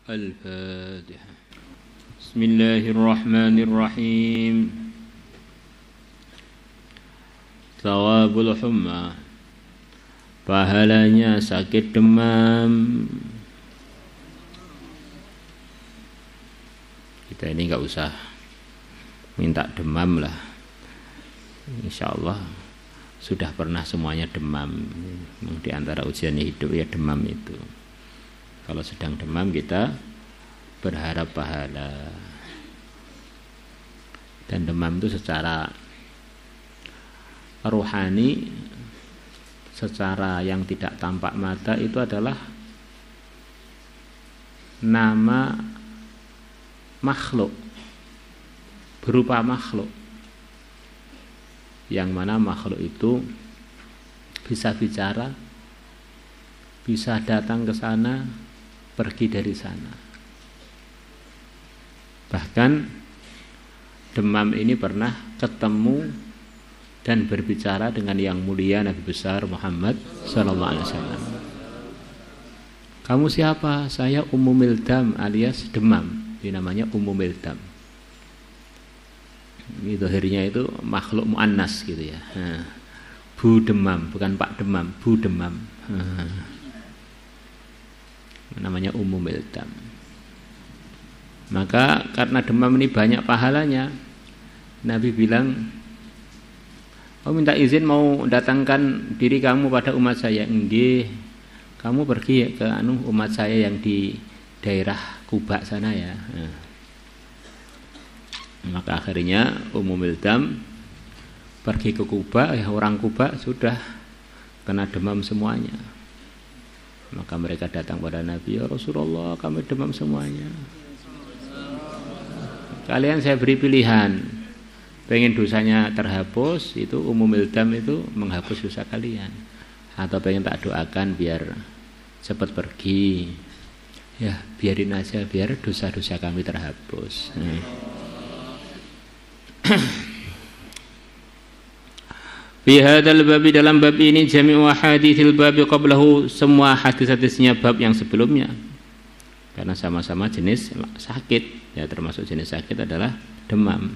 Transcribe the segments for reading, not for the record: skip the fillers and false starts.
Al-Fatihah. Bismillahirrahmanirrahim. Thawabul humma, pahalanya sakit demam. Kita ini enggak usah minta demam lah. Insyaallah sudah pernah semuanya demam. Di antara ujiannya hidup ya demam itu. Kalau sedang demam kita berharap pahala. Dan demam itu secara rohani, secara yang tidak tampak mata itu adalah nama makhluk, berupa makhluk, yang mana makhluk itu bisa bicara, bisa datang ke sana, pergi dari sana. Bahkan demam ini pernah ketemu dan berbicara dengan yang mulia Nabi besar Muhammad sallallahu alaihi wasallam. Kamu siapa? Saya Ummu Mildam alias demam. Ini namanya Ummu Mildam. Ini zahirnya itu makhluk muannas gitu ya. Bu demam, bukan Pak demam, Bu demam. Namanya Ummu Mildam. Maka karena demam ini banyak pahalanya, Nabi bilang, "Oh, minta izin mau datangkan diri kamu pada umat saya." "Nggih, kamu pergi ke umat saya yang di daerah Kuba sana ya." Maka akhirnya Ummu Mildam pergi ke Kuba, ya orang Kuba sudah kena demam semuanya. Maka mereka datang pada Nabi, "Ya Rasulullah, kami demam semuanya. Kalian saya beri pilihan, pengen dosanya terhapus, itu Ummu Mildam itu menghapus dosa kalian, atau pengen tak doakan biar cepat pergi. Ya biarin aja, biar dosa-dosa kami terhapus." Fi hadzal babi, dalam bab ini, jami'u haditsil babi qablahu, semua hadis-hadisnya bab yang sebelumnya, karena sama-sama jenis sakit ya, termasuk jenis sakit adalah demam.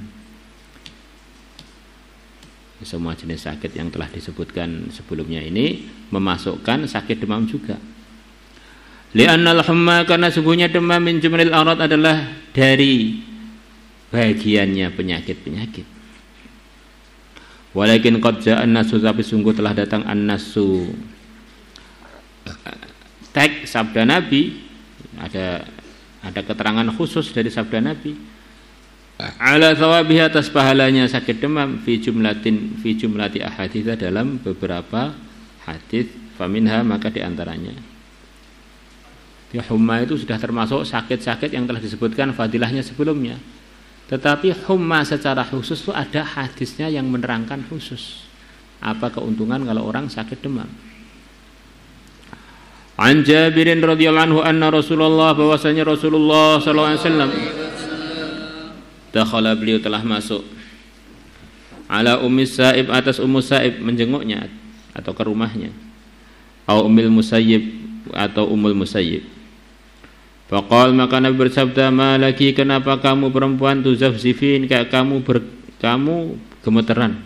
Semua jenis sakit yang telah disebutkan sebelumnya ini memasukkan sakit demam juga. Li'annal humma, karena sungguhnya demam min jumlil arad, adalah dari bagiannya penyakit-penyakit. Walakin qad ja'a an-nasu, tapi sungguh telah datang an-nasu, teks sabda Nabi, ada keterangan khusus dari sabda Nabi, ala thawabihi, atas pahalanya sakit demam, fi jumlati ahadits, dalam beberapa hadis, faminha, maka diantaranya ya, humma itu sudah termasuk sakit-sakit yang telah disebutkan fadilahnya sebelumnya. Tetapi humma secara khusus itu ada hadisnya yang menerangkan khusus apa keuntungan kalau orang sakit demam. An Jabirin radhiyallahu anhu anna Rasulullah, bahwasanya Rasulullah sallallahu alaihi wasallam, dakhala, beliau telah masuk, ala Ummi Sa'ib, atas Ummu Sa'ib, menjenguknya atau ke rumahnya, au Ummul Musayyib, atau Ummul Musayyib. Faqal, maka Nabi bersabda, "Ma laki, kenapa kamu perempuan tuzafzifin, kayak kamu gemeteran?"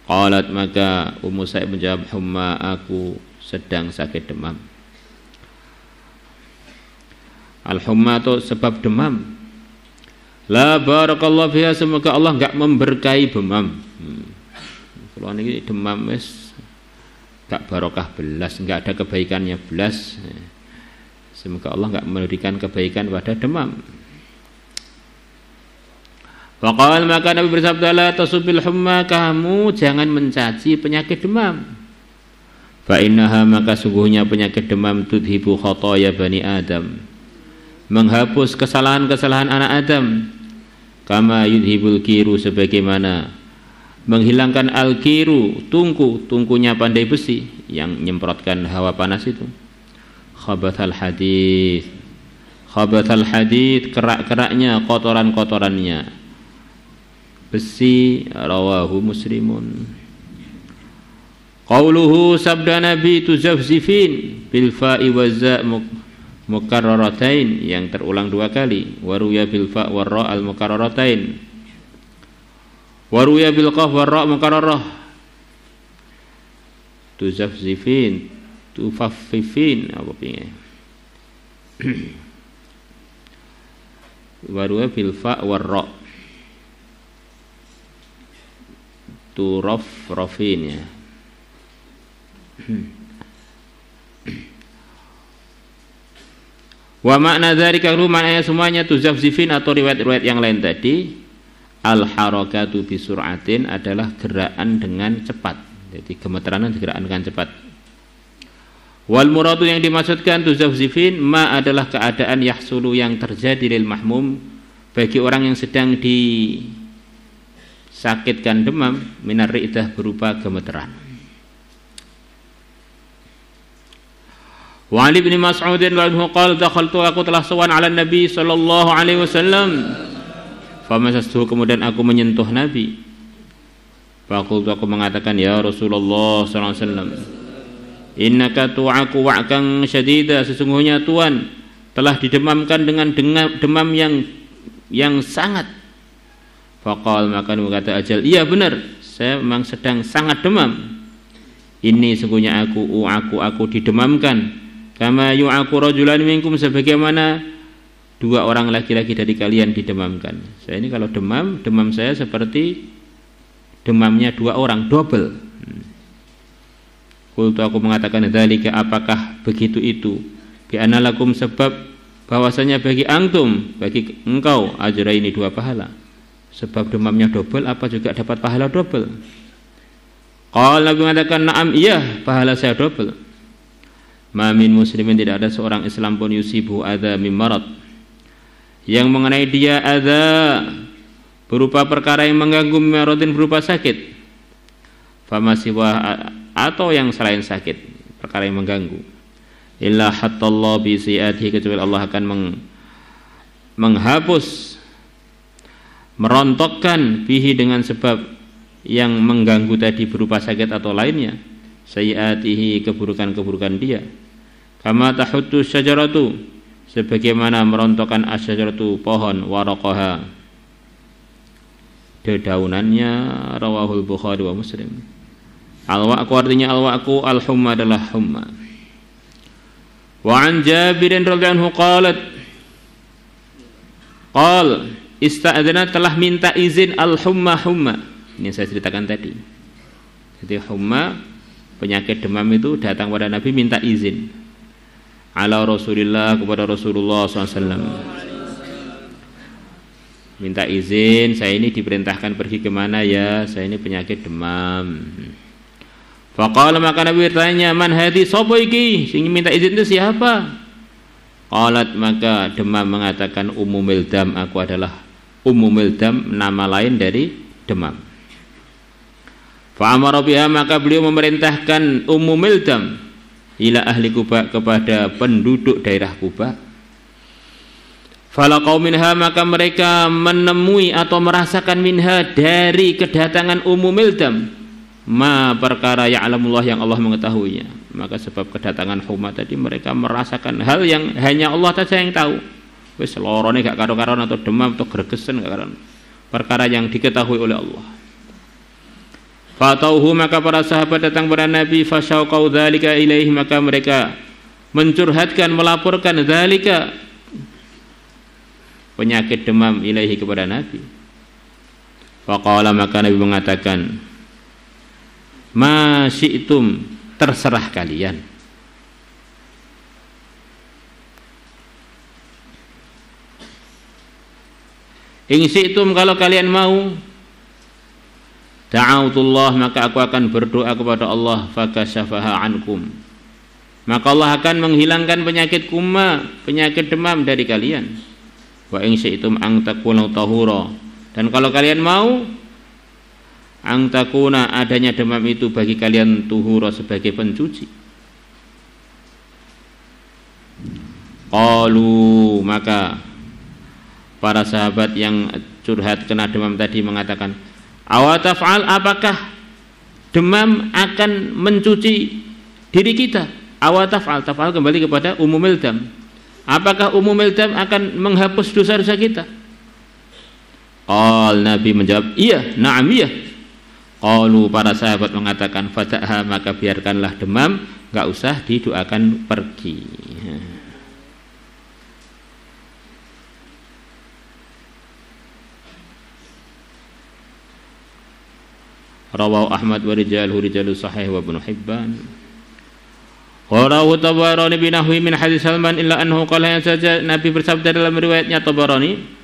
Qalat, maka Ummu Sa'ib menjawab, "Humma, aku sedang sakit demam." Al-humma itu sebab demam. La barakallahu fiha, semoga Allah enggak memberkahi demam. Kalau ini demam wis enggak barokah belas, enggak ada kebaikannya belas. Semoga Allah enggak memberikan kebaikan pada demam. Waqal, maka Nabi bersabda, "La tasubil humma, kamu jangan mencaci penyakit demam. Fa innaha, maka sungguhnya penyakit demam, tudhibu khotoya bani Adam, menghapus kesalahan-kesalahan anak Adam. Kama yudhibul kiru, sebagaimana menghilangkan al-kiru, tungkunya pandai besi yang nyemprotkan hawa panas itu. Khabathal hadith, kerak-keraknya, kotoran-kotorannya besi. Rawahu Muslimun. Qauluhu, sabda Nabi, tuzafzifin bil fa'i wa za' mukarraratain yang terulang 2 kali, waruya bil fa war ra al mukarraratain, waruya bil qaf war ra mukarrarah, tuzafzifin tufaffifin apa pinge waruya bil fa war ra turafrafin ya. Wa makna dzalika maknanya semuanya tuzafzifin atau riwayat-riwayat yang lain tadi, al harakatu bi sur'atin adalah gerakan dengan cepat. Jadi gemeteran gerakan dengan cepat. Wal muradu yang dimaksudkan tuzafzifin ma adalah keadaan yahsulu yang terjadi lil mahmum bagi orang yang sedang disakitkan demam minar ri'dah berupa gemeteran. Wa Ali bin Mas'ud radhiyallahu qala dakhaltu aku telah sowan ala Nabi sallallahu alaihi wasallam. Famasastu kemudian aku menyentuh Nabi. Faqultu aku mengatakan ya Rasulullah sallallahu alaihi wasallam. Innaka tu'aku wa'kan syadida, sesungguhnya Tuhan telah didemamkan dengan demam yang sangat. Faqal maka dia berkata ajal iya benar saya memang sedang sangat demam. Ini sesungguhnya aku didemamkan. Kama yu'aku rajulan minkum, sebagaimana 2 orang laki-laki dari kalian didemamkan. Saya ini kalau demam saya seperti demamnya 2 orang, double. Qultu aku mengatakan dzalika apakah begitu itu? Bi analakum sebab bahwasanya bagi antum, bagi engkau ajra ini 2 pahala. Sebab demamnya double apa juga dapat pahala double? Qala Nabi mengatakan na'am iya pahala saya double. Ma min muslimin tidak ada seorang Islam pun yusibu adza min marad yang mengenai dia adza berupa perkara yang mengganggu maradin berupa sakit. Famasiwa atau yang selain sakit, perkara yang mengganggu. Illa hattallahu bi si'atihi kecuali Allah akan menghapus merontokkan bihi dengan sebab yang mengganggu tadi berupa sakit atau lainnya. Sayiatihi keburukan-keburukan dia. Kama tahuttu syajaratu sebagaimana merontokkan asyajaratu pohon waraqaha dedaunannya. Rawahul Bukhari wa Muslim. Al-wa'ku artinya al-wa'ku, al-humma adalah humma. Wa an Jabirin radhiyallahu qalat qal ista'adzana telah minta izin al-humma. Ini saya ceritakan tadi. Jadi humma penyakit demam itu datang pada Nabi minta izin ala Rasulillah kepada Rasulullah SAW. Minta izin, saya ini diperintahkan pergi kemana ya, saya ini penyakit demam. Faqala maka Nabi bertanya man hadi sapa iki sing minta izin itu siapa? Qalat maka demam mengatakan Ummu Mildam, aku adalah Ummu Mildam, nama lain dari demam. Fa'amara biha maka beliau memerintahkan Ummu Mildam ila ahli Kuba kepada penduduk daerah Kuba. Falaqau minha maka mereka menemui atau merasakan minha dari kedatangan Ummu Mildam ma perkara ya'lamullah yang Allah mengetahuinya. Maka sebab kedatangan Humma tadi mereka merasakan hal yang hanya Allah saja yang tahu. Wis lorone gak karo-karon atau demam atau gregesen gak karon. Perkara yang diketahui oleh Allah. Fatauhu maka para sahabat datang kepada Nabi fasyauqau dzalika ilaihi maka mereka mencurhatkan melaporkan dzalika penyakit demam ilaihi kepada Nabi. Faqala maka Nabi mengatakan ma syi'tum terserah kalian. In syi'tum kalau kalian mau da'autullah maka aku akan berdoa kepada Allah fakasyafaha ankum maka Allah akan menghilangkan penyakit kumma penyakit demam dari kalian. Wa in syi'tum an takunu tahura dan kalau kalian mau an takuna adanya demam itu bagi kalian tuhura sebagai pencuci. Qalu maka para sahabat yang curhat kena demam tadi mengatakan awataf'al apakah demam akan mencuci diri kita? Awataf'al taf'al kembali kepada Ummu Mildam. apakah umumul dam akan menghapus dosa-dosa kita? Nabi menjawab, iya, na'am, iya. Qalu, para sahabat mengatakan, fada'ha, maka biarkanlah demam, enggak usah didoakan pergi. Rawahu Ahmad wa rijaluhu rijalus sahih wa Ibnu Hibban. Wa rawahu Tabarani bin Nahwi min hadis Salman illa annahu qala, yang saja Nabi bersabda dalam riwayatnya Tabarani,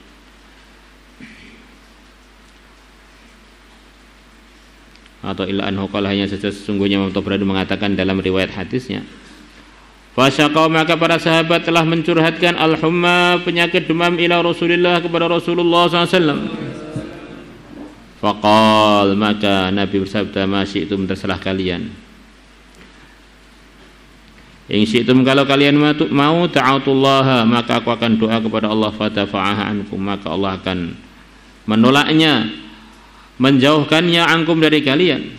atau illa annahu qala, hanya saja sesungguhnya Imam Tabarani mengatakan dalam riwayat hadisnya, fasyaqau, maka para sahabat telah mencurhatkan al-humma, penyakit demam, ila Rasulillah, kepada Rasulullah SAW. Faqal, maka Nabi bersabda, ma syi'tum, terserah kalian. In syi'tum, kalau kalian mau, ta'atullaha, maka aku akan doa kepada Allah, fatafa'aha ankum, maka Allah akan menolaknya, menjauhkannya ankum dari kalian.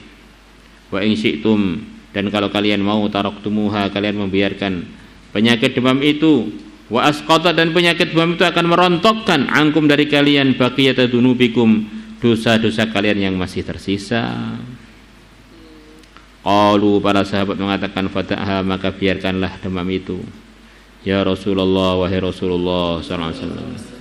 Wa in syi'tum, dan kalau kalian mau, taraktumuha, kalian membiarkan penyakit demam itu, wa asqata, dan penyakit demam itu akan merontokkan ankum dari kalian, baqiyata dunubikum, dosa-dosa kalian yang masih tersisa. Qalu, para sahabat mengatakan, fada'ha, maka biarkanlah demam itu, ya Rasulullah, wahai Rasulullah sallallahu alaihi wasallam.